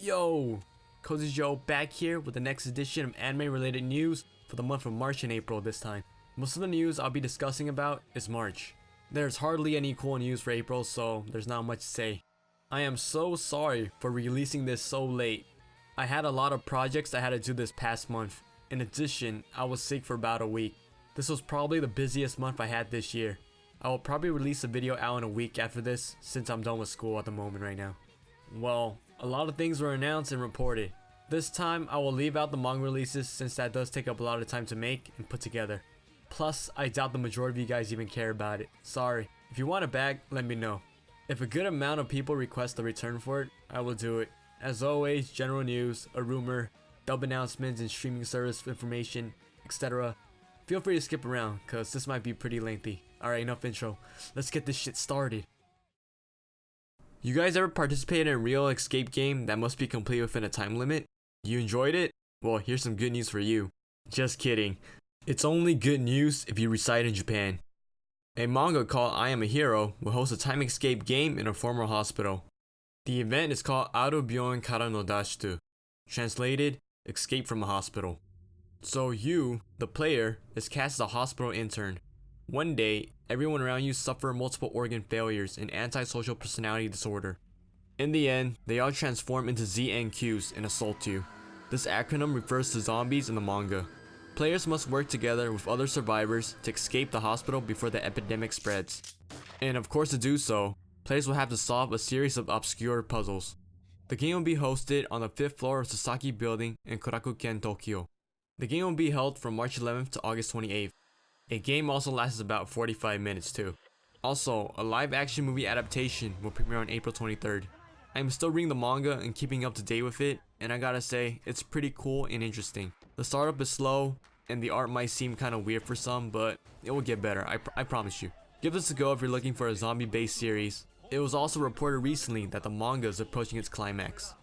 Yo, KohzzyJo back here with the next edition of anime related news for the month of March and April this time. Most of the news I'll be discussing about is March. There's hardly any cool news for April, so there's not much to say. I am so sorry for releasing this so late. I had a lot of projects I had to do this past month. In addition, I was sick for about a week. This was probably the busiest month I had this year. I will probably release a video out in a week after this since I'm done with school at the moment right now. Well, a lot of things were announced and reported. This time I will leave out the manga releases since that does take up a lot of time to make and put together. Plus, I doubt the majority of you guys even care about it. Sorry. If you want it back, let me know. If a good amount of people request a return for it, I will do it. As always, general news, a rumor, dub announcements and streaming service information, etc. Feel free to skip around, cause this might be pretty lengthy. Alright, enough intro. Let's get this shit started. You guys ever participated in a real escape game that must be complete within a time limit? You enjoyed it? Well, here's some good news for you. Just kidding. It's only good news if you reside in Japan. A manga called I Am a Hero will host a time escape game in a former hospital. The event is called Aru Byoin Kara no Dashtu, translated, Escape from a Hospital. So you, the player, is cast as a hospital intern. One day, everyone around you suffer multiple organ failures and antisocial personality disorder. In the end, they all transform into ZNQs and assault you. This acronym refers to zombies in the manga. Players must work together with other survivors to escape the hospital before the epidemic spreads. And of course, to do so, players will have to solve a series of obscure puzzles. The game will be hosted on the 5th floor of Sasaki Building in Korakuken, Tokyo. The game will be held from March 11th to August 28th. A game also lasts about 45 minutes too. Also, a live action movie adaptation will premiere on April 23rd. I'm still reading the manga and keeping up to date with it, and I gotta say, it's pretty cool and interesting. The startup is slow, and the art might seem kinda weird for some, but it will get better, I promise you. Give this a go if you're looking for a zombie based series. It was also reported recently that the manga is approaching its climax.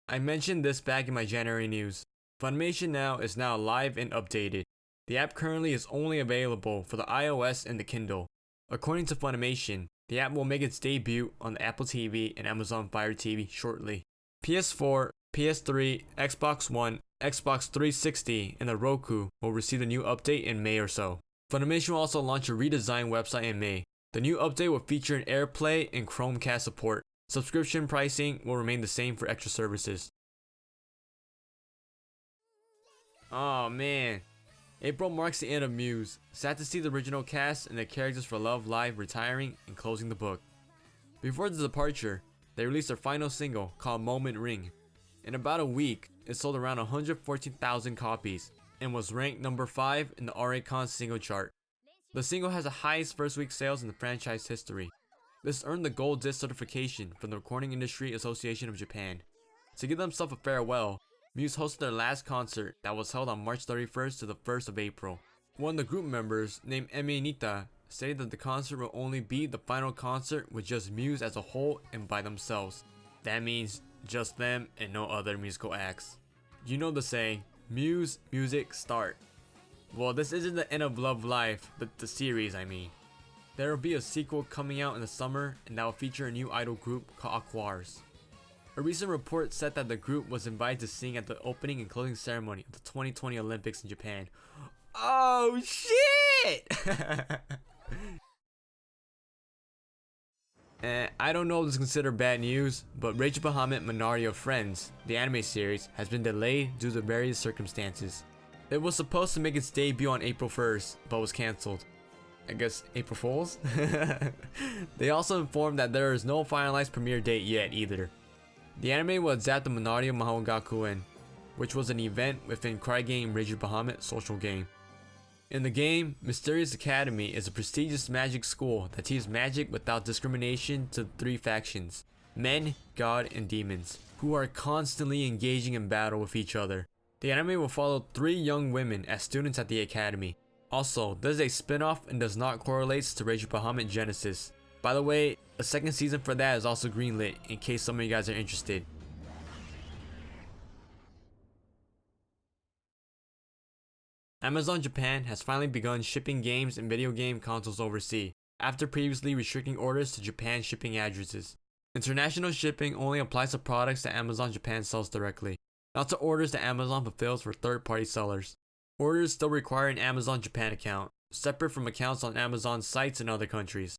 I mentioned this back in my January news. Funimation Now is now live and updated. The app currently is only available for the iOS and the Kindle. According to Funimation, the app will make its debut on the Apple TV and Amazon Fire TV shortly. PS4, PS3, Xbox One, Xbox 360, and the Roku will receive a new update in May or so. Funimation will also launch a redesigned website in May. The new update will feature an AirPlay and Chromecast support. Subscription pricing will remain the same for extra services. Oh man. April marks the end of Muse. Sad to see the original cast and the characters for Love Live retiring and closing the book. Before the departure, they released their final single called Moment Ring. In about a week, it sold around 114,000 copies and was ranked number 5 in the Oricon single chart. The single has the highest first week sales in the franchise history. This earned the gold disc certification from the Recording Industry Association of Japan. To give themselves a farewell, Muse hosted their last concert that was held on March 31st to the 1st of April. One of the group members, named Emi Nita, stated that the concert will only be the final concert with just Muse as a whole and by themselves. That means just them and no other musical acts. You know the saying, Muse, music, start. Well, this isn't the end of Love Live, the series I mean. There will be a sequel coming out in the summer and that will feature a new idol group called Aquars. A recent report said that the group was invited to sing at the opening and closing ceremony of the 2020 Olympics in Japan. Oh shit! I don't know if this is considered bad news, but Rachel Bahamut Minari of Friends, the anime series, has been delayed due to various circumstances. It was supposed to make its debut on April 1st, but was cancelled. I guess April Fools? They also informed that there is no finalized premiere date yet either. The anime will adapt the Minari Mahou Gakuen, which was an event within Crygame Rachel Bahamut social game. In the game, Mysterious Academy is a prestigious magic school that teaches magic without discrimination to 3 factions, men, god, and demons, who are constantly engaging in battle with each other. The anime will follow 3 young women as students at the academy. Also, this is a spin-off and does not correlate to Rachel Bahamut Genesis. By the way, a second season for that is also greenlit in case some of you guys are interested. Amazon Japan has finally begun shipping games and video game consoles overseas. after previously restricting orders to Japan shipping addresses. International shipping only applies to products that Amazon Japan sells directly, not to orders that Amazon fulfills for third-party sellers. Orders still require an Amazon Japan account, separate from accounts on Amazon sites in other countries.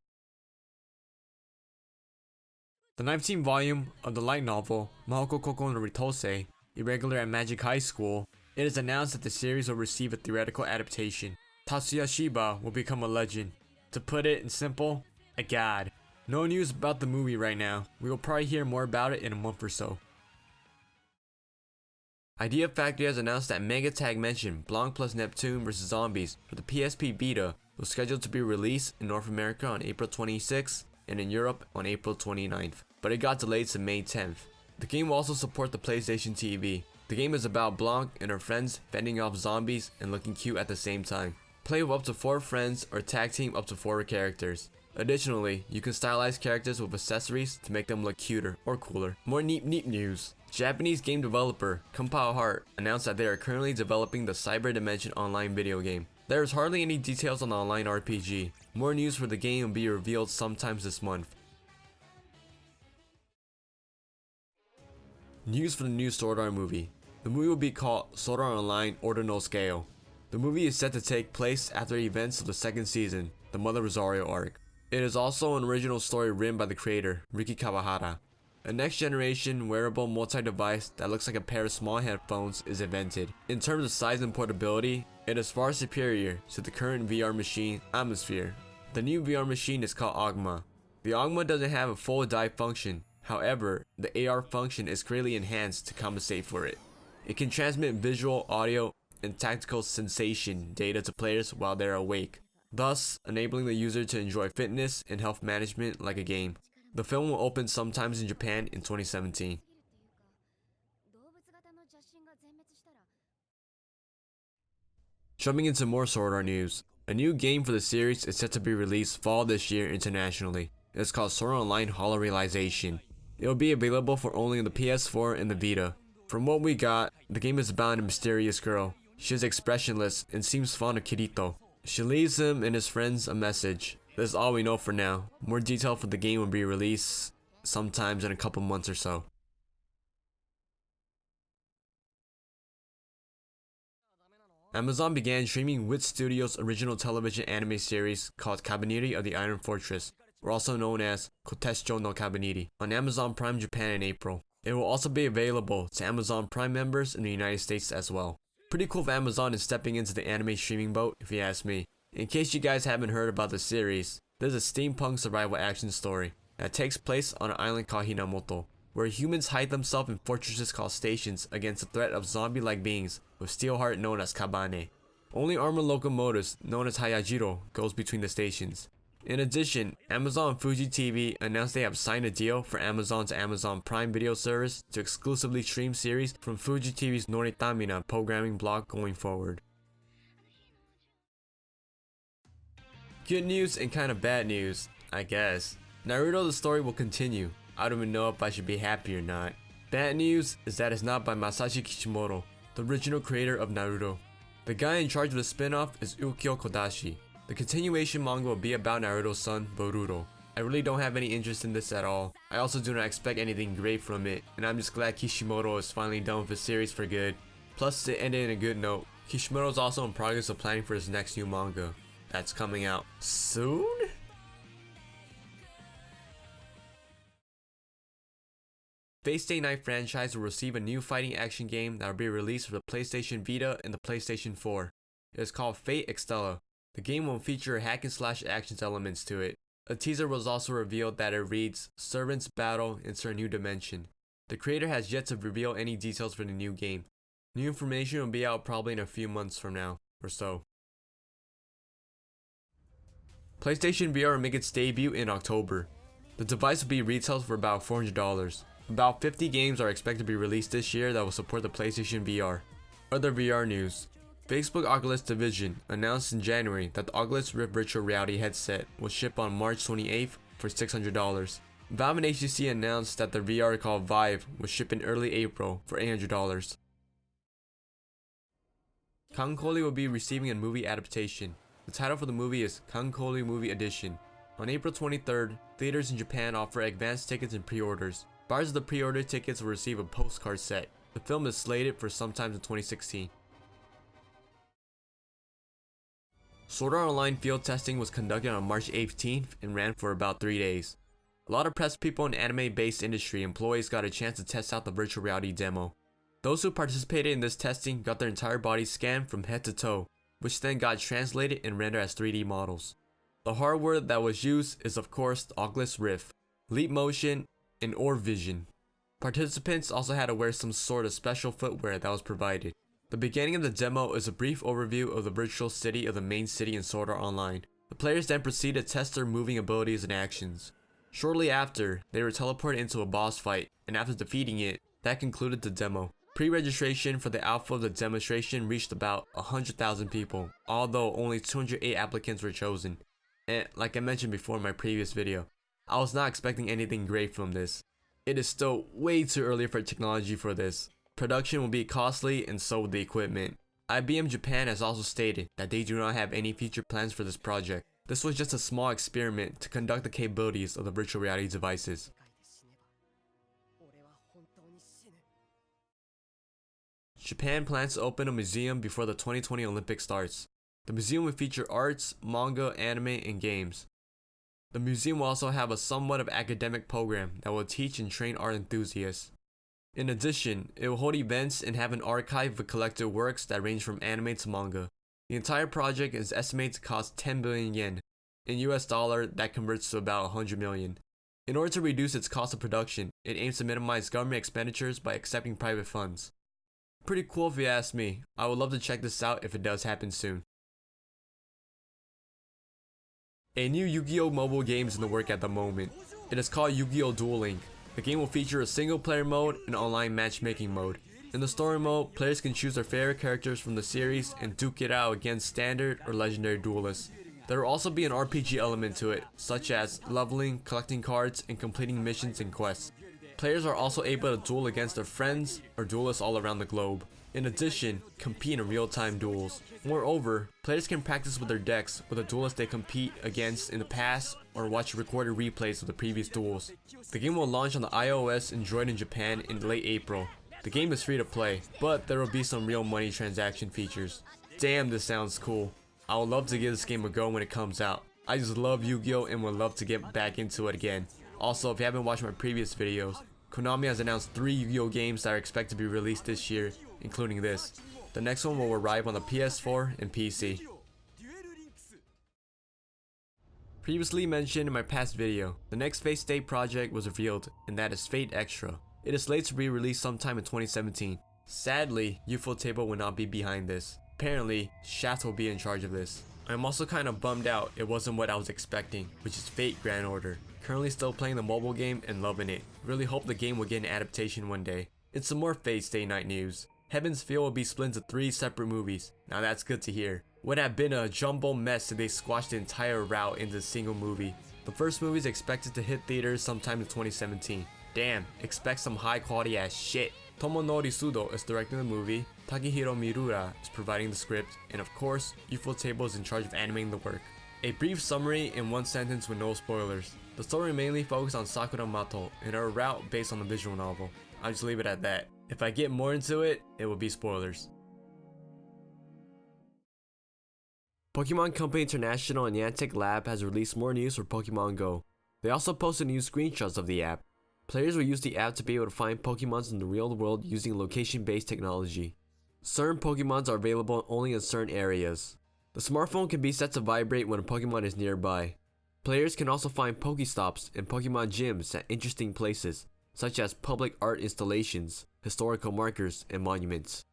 The 19th volume of the light novel, Mahoko Koko no Ritose, Irregular at Magic High School, it is announced that the series will receive a theoretical adaptation. Tatsuya Shiba will become a legend. To put it in simple, a god. No news about the movie right now. We will probably hear more about it in a month or so. Idea Factory has announced that Mega Tag Mention Blanc plus Neptune vs Zombies for the PSP Vita was scheduled to be released in North America on April 26th and in Europe on April 29th, but it got delayed to May 10th. The game will also support the PlayStation TV. The game is about Blanc and her friends fending off zombies and looking cute at the same time. Play with up to 4 friends or tag team up to 4 characters. Additionally, you can stylize characters with accessories to make them look cuter or cooler. More neat news. Japanese game developer Compile Heart announced that they are currently developing the Cyber Dimension online video game. There is hardly any details on the online RPG. More news for the game will be revealed sometimes this month. News for the new Sword Art movie. The movie will be called Sword Art Online Order no Scale. The movie is set to take place after the events of the second season, the Mother Rosario arc. It is also an original story written by the creator, Riki Kawahara. A next generation wearable multi-device that looks like a pair of small headphones is invented. In terms of size and portability, it is far superior to the current VR machine, Atmosphere. The new VR machine is called Agma. The Agma doesn't have a full dive function. However, the AR function is greatly enhanced to compensate for it. It can transmit visual, audio, and tactical sensation data to players while they're awake, thus enabling the user to enjoy fitness and health management like a game. The film will open sometimes in Japan in 2017. Jumping into more Sword Art news, a new game for the series is set to be released fall this year internationally. It is called Sword Art Online Hollow Realization. It will be available for only the PS4 and the Vita. From what we got, the game is about a mysterious girl. She is expressionless and seems fond of Kirito. She leaves him and his friends a message. This is all we know for now. More detail for the game will be released sometimes in a couple months or so. Amazon began streaming Wit Studios' original television anime series called Kabaneri of the Iron Fortress, or also known as Koteshjo no Kabaneri, on Amazon Prime Japan in April. It will also be available to Amazon Prime members in the United States as well. Pretty cool if Amazon is stepping into the anime streaming boat, if you ask me. In case you guys haven't heard about the series, there's a steampunk survival action story that takes place on an island called Hinamoto, where humans hide themselves in fortresses called stations against the threat of zombie-like beings with steel heart known as Kabane. Only armored locomotives known as Hayajiro goes between the stations. In addition, Amazon and Fuji TV announced they have signed a deal for Amazon's Amazon Prime Video service to exclusively stream series from Fuji TV's Noritamina programming block going forward. Good news and kind of bad news, I guess. Naruto the story will continue. I don't even know if I should be happy or not. Bad news is that it's not by Masashi Kishimoto, the original creator of Naruto. The guy in charge of the spin-off is Ukyo Kodashi. The continuation manga will be about Naruto's son, Boruto. I really don't have any interest in this at all. I also do not expect anything great from it, and I'm just glad Kishimoto is finally done with the series for good. Plus, it ended in a good note. Kishimoto is also in progress of planning for his next new manga that's coming out soon? Fate Stay Night franchise will receive a new fighting action game that will be released for the PlayStation Vita and the PlayStation 4. It is called Fate Extella. The game will feature hack and slash actions elements to it. A teaser was also revealed that it reads, Servants Battle Insert New Dimension. The creator has yet to reveal any details for the new game. New information will be out probably in a few months from now, or so. PlayStation VR will make its debut in October. The device will be retailed for about $400. About 50 games are expected to be released this year that will support the PlayStation VR. Other VR news. Facebook Oculus Division announced in January that the Oculus Rift Virtual Reality headset will ship on March 28th for $600. Valve and HTC announced that the VR called Vive will ship in early April for $800. Kankoli will be receiving a movie adaptation. The title for the movie is Kankoli Movie Edition. On April 23rd, theaters in Japan offer advance tickets and pre-orders. Buyers of the pre-order tickets will receive a postcard set. The film is slated for sometime in 2016. Sword Art Online field testing was conducted on March 18th and ran for about 3 days. A lot of press people and anime-based industry employees got a chance to test out the virtual reality demo. Those who participated in this testing got their entire body scanned from head to toe, which then got translated and rendered as 3D models. The hardware that was used is of course the Oculus Rift, Leap Motion, and Orb Vision. Participants also had to wear some sort of special footwear that was provided. The beginning of the demo is a brief overview of the virtual city of the main city in Sword Art Online. The players then proceed to test their moving abilities and actions. Shortly after, they were teleported into a boss fight, and after defeating it, that concluded the demo. Pre-registration for the alpha of the demonstration reached about 100,000 people, although only 208 applicants were chosen. And like I mentioned before in my previous video, I was not expecting anything great from this. It is still way too early for technology for this. Production will be costly and so will the equipment. IBM Japan has also stated that they do not have any future plans for this project. This was just a small experiment to conduct the capabilities of the virtual reality devices. Japan plans to open a museum before the 2020 Olympics starts. The museum will feature arts, manga, anime, and games. The museum will also have a somewhat of academic program that will teach and train art enthusiasts. In addition, it will hold events and have an archive of collected works that range from anime to manga. The entire project is estimated to cost 10 billion yen. In US dollar, that converts to about 100 million. In order to reduce its cost of production, it aims to minimize government expenditures by accepting private funds. Pretty cool if you ask me. I would love to check this out if it does happen soon. A new Yu-Gi-Oh! Mobile game is in the work at the moment. It is called Yu-Gi-Oh! Duel Link. The game will feature a single player mode and online matchmaking mode. In the story mode, players can choose their favorite characters from the series and duke it out against standard or legendary duelists. There will also be an RPG element to it, such as leveling, collecting cards, and completing missions and quests. Players are also able to duel against their friends or duelists all around the globe. In addition, compete in real-time duels. Moreover, players can practice with their decks with the duelists they compete against in the past or watch recorded replays of the previous duels. The game will launch on the iOS and Android in Japan in late April. The game is free to play, but there will be some real money transaction features. Damn, this sounds cool. I would love to give this game a go when it comes out. I just love Yu-Gi-Oh! And would love to get back into it again. Also, if you haven't watched my previous videos, Konami has announced 3 Yu-Gi-Oh! Games that are expected to be released this year, including this. The next one will arrive on the PS4 and PC. Previously mentioned in my past video, the next Fate Stay project was revealed, and that is Fate Extra. It is slated to be released sometime in 2017. Sadly, Ufotable will not be behind this. Apparently, Shaft will be in charge of this. I'm also kind of bummed out it wasn't what I was expecting, which is Fate Grand Order. Currently still playing the mobile game and loving it. Really hope the game will get an adaptation one day. And some more Fate Stay Night news. Heaven's Feel will be split into 3 separate movies. Now that's good to hear. Would have been a jumbo mess if they squashed the entire route into a single movie. The first movie is expected to hit theaters sometime in 2017. Damn, expect some high quality ass shit. Tomonori Sudo is directing the movie, Takehiro Miura is providing the script, and of course, Ufotable is in charge of animating the work. A brief summary in one sentence with no spoilers. The story mainly focused on Sakura Mato and her route based on the visual novel. I'll just leave it at that. If I get more into it, it will be spoilers. Pokemon Company International and Niantic Lab has released more news for Pokemon Go. They also posted new screenshots of the app. Players will use the app to be able to find Pokemons in the real world using location-based technology. Certain Pokemons are available only in certain areas. The smartphone can be set to vibrate when a Pokemon is nearby. Players can also find Pokestops and Pokemon gyms at interesting places, such as public art installations, historical markers, and monuments.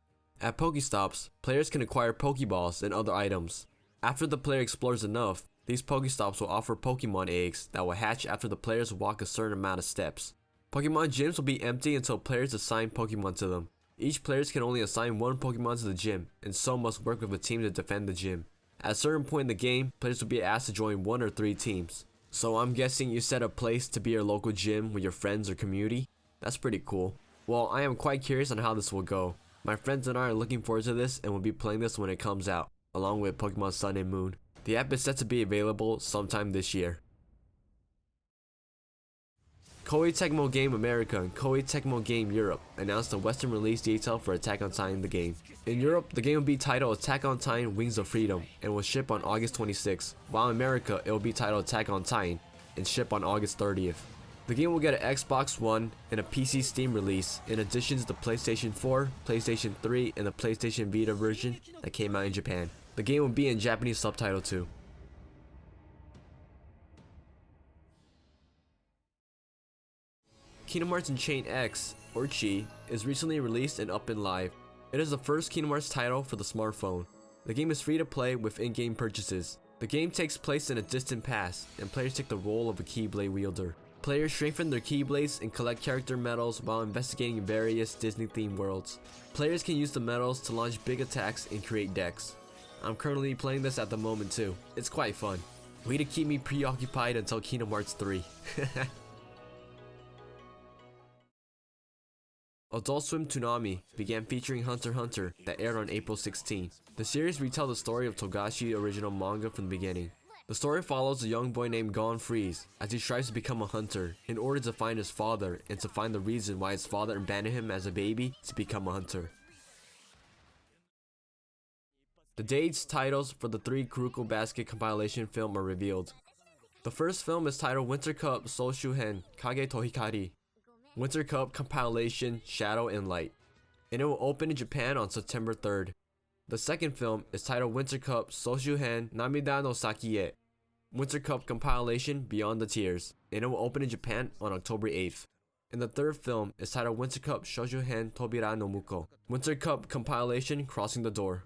At Pokestops, players can acquire Pokeballs and other items. After the player explores enough, these Pokestops will offer Pokemon eggs that will hatch after the players walk a certain amount of steps. Pokemon gyms will be empty until players assign Pokemon to them. Each player can only assign 1 Pokemon to the gym, and so must work with a team to defend the gym. At a certain point in the game, players will be asked to join 1 or 3 teams. So I'm guessing you set a place to be your local gym with your friends or community? That's pretty cool. Well, I am quite curious on how this will go. My friends and I are looking forward to this and will be playing this when it comes out, along with Pokemon Sun and Moon. The app is set to be available sometime this year. Koei Tecmo Game America and Koei Tecmo Game Europe announced a Western release detail for Attack on Titan the game. In Europe, the game will be titled Attack on Titan Wings of Freedom and will ship on August 26th, while in America it will be titled Attack on Titan and ship on August 30th. The game will get an Xbox One and a PC Steam release, in addition to the PlayStation 4, PlayStation 3, and the PlayStation Vita version that came out in Japan. The game will be in Japanese subtitle too. Kingdom Hearts Unchained X, or Chi, is recently released and up and live. It is the first Kingdom Hearts title for the smartphone. The game is free to play with in-game purchases. The game takes place in a distant past, and players take the role of a Keyblade wielder. Players strengthen their Keyblades and collect character medals while investigating various Disney-themed worlds. Players can use the medals to launch big attacks and create decks. I'm currently playing this at the moment too. It's quite fun. Way to keep me preoccupied until Kingdom Hearts 3. Adult Swim Toonami began featuring Hunter x Hunter that aired on April 16. The series retells the story of Togashi original manga from the beginning. The story follows a young boy named Gon Freeze as he strives to become a hunter in order to find his father and to find the reason why his father abandoned him as a baby to become a hunter. The dates, titles for the 3 Kuroko Basket compilation film are revealed. The first film is titled Winter Cup Soushuhen Kage to Hikari, Winter Cup compilation Shadow and Light, and it will open in Japan on September 3rd. The second film is titled Winter Cup Soushuhen Namida no Saki e, Winter Cup compilation Beyond the Tears, and it will open in Japan on October 8th. And the third film is titled Winter Cup Shoujuhen Tobira no Muko, Winter Cup compilation Crossing the Door,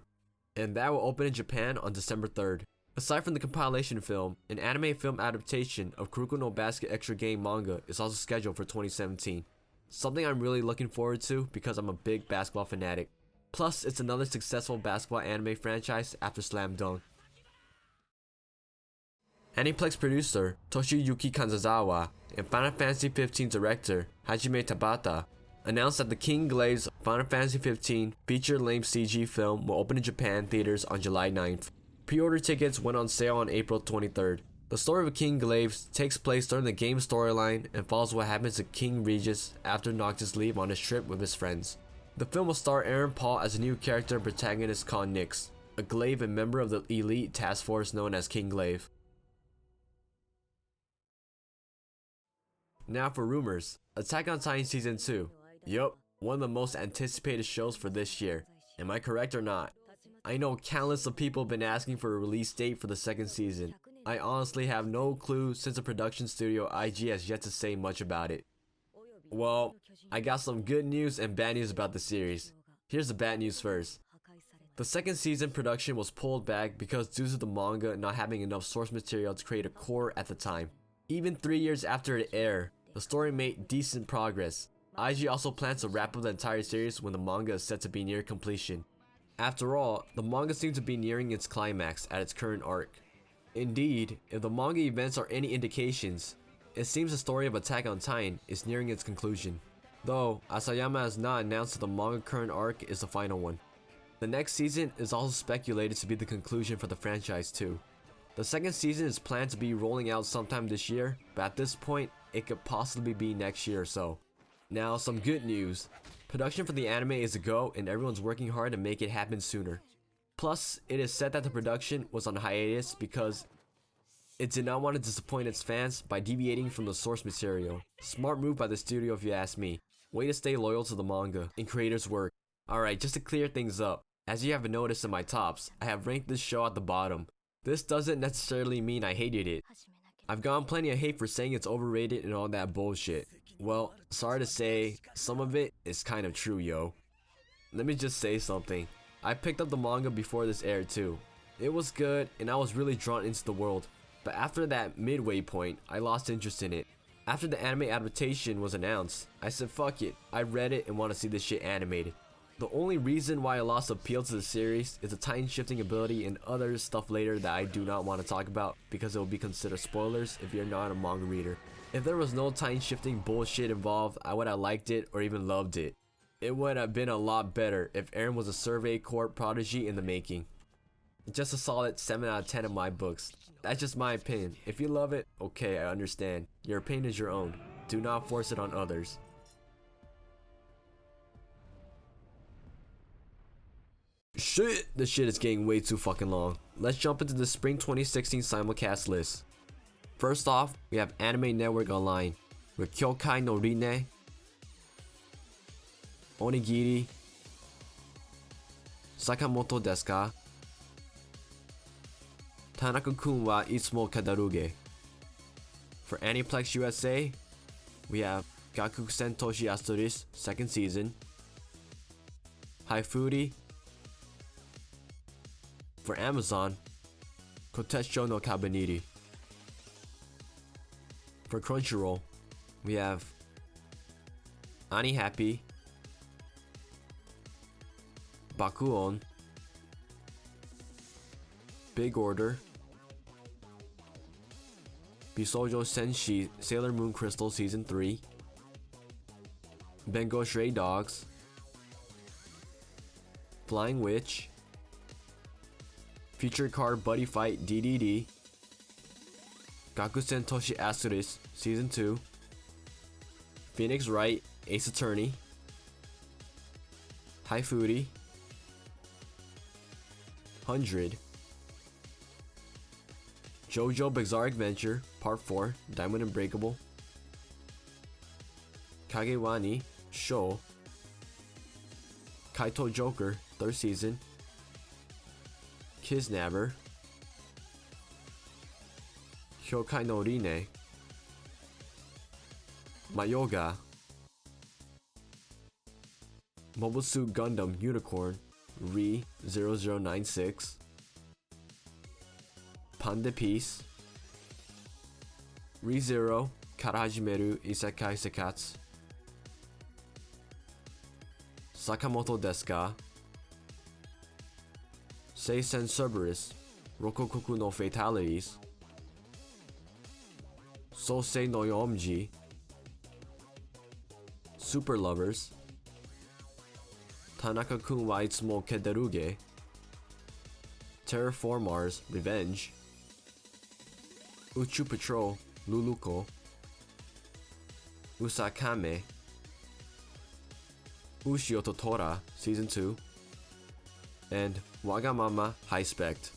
and that will open in Japan on December 3rd. Aside from the compilation film, an anime film adaptation of Kuroko no Basket Extra Game manga is also scheduled for 2017. Something I'm really looking forward to because I'm a big basketball fanatic. Plus, it's another successful basketball anime franchise after Slam Dunk. Aniplex producer Toshiyuki Kanzazawa and Final Fantasy XV director Hajime Tabata announced that the King Glaive's Final Fantasy XV feature-length CG film will open in Japan theaters on July 9th. Pre-order tickets went on sale on April 23rd. The story of King Glaive takes place during the game's storyline and follows what happens to King Regis after Noctis leaves on his trip with his friends. The film will star Aaron Paul as a new character and protagonist called Nyx, a Glaive and member of the elite task force known as King Glaive. Now for rumors. Attack on Titan Season 2. Yup, one of the most anticipated shows for this year. Am I correct or not? I know countless of people have been asking for a release date for the second season. I honestly have no clue since the production studio IG has yet to say much about it. Well, I got some good news and bad news about the series. Here's the bad news first. The second season production was pulled back because due to the manga not having enough source material to create a core at the time. Even 3 years after it aired, the story made decent progress. IG also plans to wrap up the entire series when the manga is set to be near completion. After all, the manga seems to be nearing its climax at its current arc. Indeed, if the manga events are any indications, it seems the story of Attack on Titan is nearing its conclusion. Though, Asayama has not announced that the manga current arc is the final one. The next season is also speculated to be the conclusion for the franchise too. The second season is planned to be rolling out sometime this year, but at this point, it could possibly be next year or so. Now, some good news. Production for the anime is a go and everyone's working hard to make it happen sooner. Plus, it is said that the production was on hiatus because it did not want to disappoint its fans by deviating from the source material. Smart move by the studio if you ask me. Way to stay loyal to the manga and creators' work. Alright, just to clear things up, as you have noticed in my tops, I have ranked this show at the bottom. This doesn't necessarily mean I hated it. I've gotten plenty of hate for saying it's overrated and all that bullshit. Well, sorry to say, some of it is kind of true, yo. Let me just say something. I picked up the manga before this aired too. It was good and I was really drawn into the world. But after that midway point, I lost interest in it. After the anime adaptation was announced, I said fuck it, I read it and want to see this shit animated. The only reason why I lost appeal to the series is the Titan shifting ability and other stuff later that I do not want to talk about because it will be considered spoilers if you're not a manga reader. If there was no Titan shifting bullshit involved, I would have liked it or even loved it. It would have been a lot better if Eren was a Survey Corps prodigy in the making. Just a solid 7 out of 10 in my books. That's just my opinion. If you love it, okay, I understand. Your opinion is your own. Do not force it on others. Shit! This shit is getting way too fucking long. Let's jump into the Spring 2016 simulcast list. First off, we have Anime Network Online with Kyokai no Rine, Onigiri, Sakamoto desu ka? Tanaka-kun wa itsumo kadaruge. For Aniplex USA, we have Gakusen Toshi Asteris, 2nd season, Haifuri. For Amazon, Kotetsujo no Kabaniri. For Crunchyroll, we have Ani Happy, Bakuon, Big Order, Bisoujo Senshi Sailor Moon Crystal Season 3, Bengo Stray Dogs, Flying Witch, Feature Card Buddy Fight DDD, Gakusen Toshi Asteris Season 2, Phoenix Wright Ace Attorney, Haifuri, 100, JoJo Bizarre Adventure Part 4 Diamond Unbreakable, Kagewani Sho, Kaito Joker 3rd season, Kiznabber, Hyokai no Rine, Mayoga, Mobile Suit Gundam Unicorn Re 0096, Panda Peace, ReZero Karahajimeru Isekai Sekatsu, Sakamoto desu ka? Seisen Cerberus Rokokoku no Fatalities, Sosei no Yomji, Super Lovers, Tanaka-kun wa itsumo kadaruge, Terraformars Revenge, Uchu Patrol Luluko, Usakame, Ushio Totora Season 2, and Wagamama High Spect.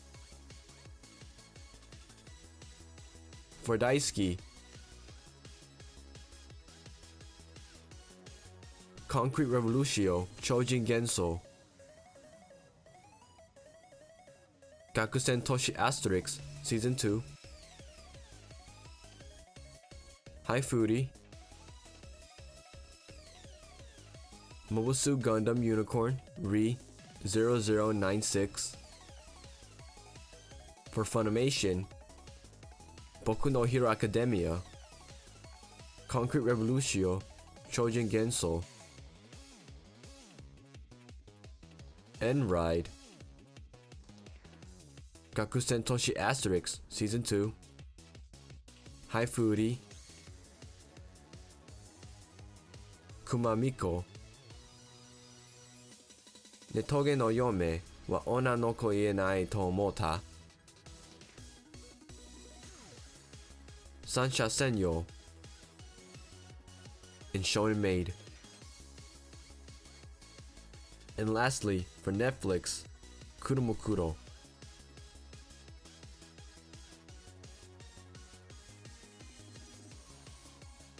For Daisuki, Concrete Revolution Chojin Genso, Gakusen Toshi Asterix Season 2, Haifuri, Mobile Suit Gundam Unicorn Re 0096. For Funimation, Boku no Hero Academia, Concrete Revolution Chojin Genso, N-Ride, Gakusen Toshi Asterix Season 2, Haifuri, Kumamiko, Netoge no Yome wa Onna no ko ienai to omota, Sansha Senyo, and Shonen Maid. And lastly, for Netflix, Kuromukuro.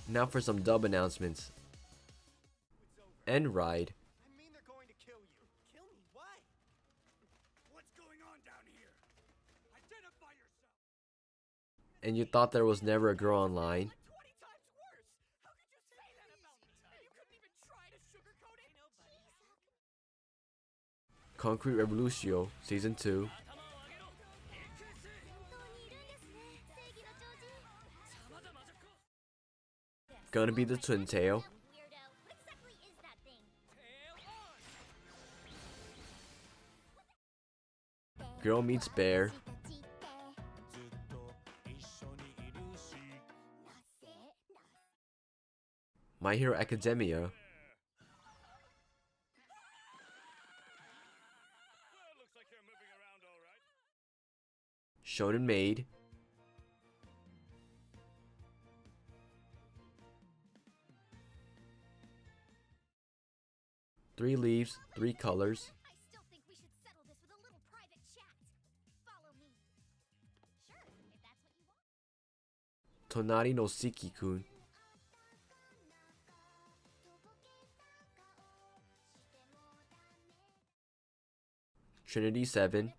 Now for some dub announcements. N-Ride. I mean they're going to kill you. Kill me? Why? What's going on down here? Identify yourself. And you thought there was never a girl online? 20 times worse. How could you say that about me? You couldn't even try to sugarcoat it. Concrete Revolution Season 2, gonna be the Twin Tail, Girl Meets Bear, My Hero Academia, Shonen Maid, 3 leaves, 3 colors. I still think we should settle this with a little private chat. Follow me. Sure, if that's what you want. Tonari no Siki-kun. Trinity 7.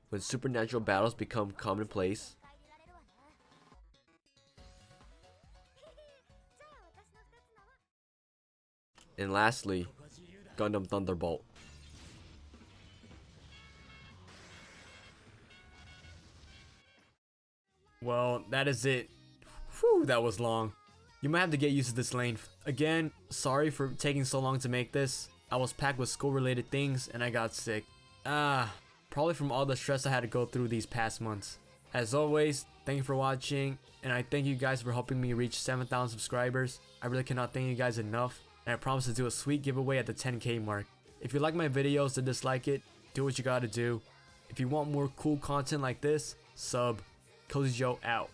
When supernatural battles become commonplace. And lastly, Gundam Thunderbolt. Well, that is it. Whew, that was long. You might have to get used to this length. Again, sorry for taking so long to make this. I was packed with school related things and I got sick. Probably from all the stress I had to go through these past months. As always, thank you for watching, and I thank you guys for helping me reach 7,000 subscribers. I really cannot thank you guys enough, and I promise to do a sweet giveaway at the 10K mark. If you like my videos or dislike it, do what you gotta do. If you want more cool content like this, sub. KohzzyJo out.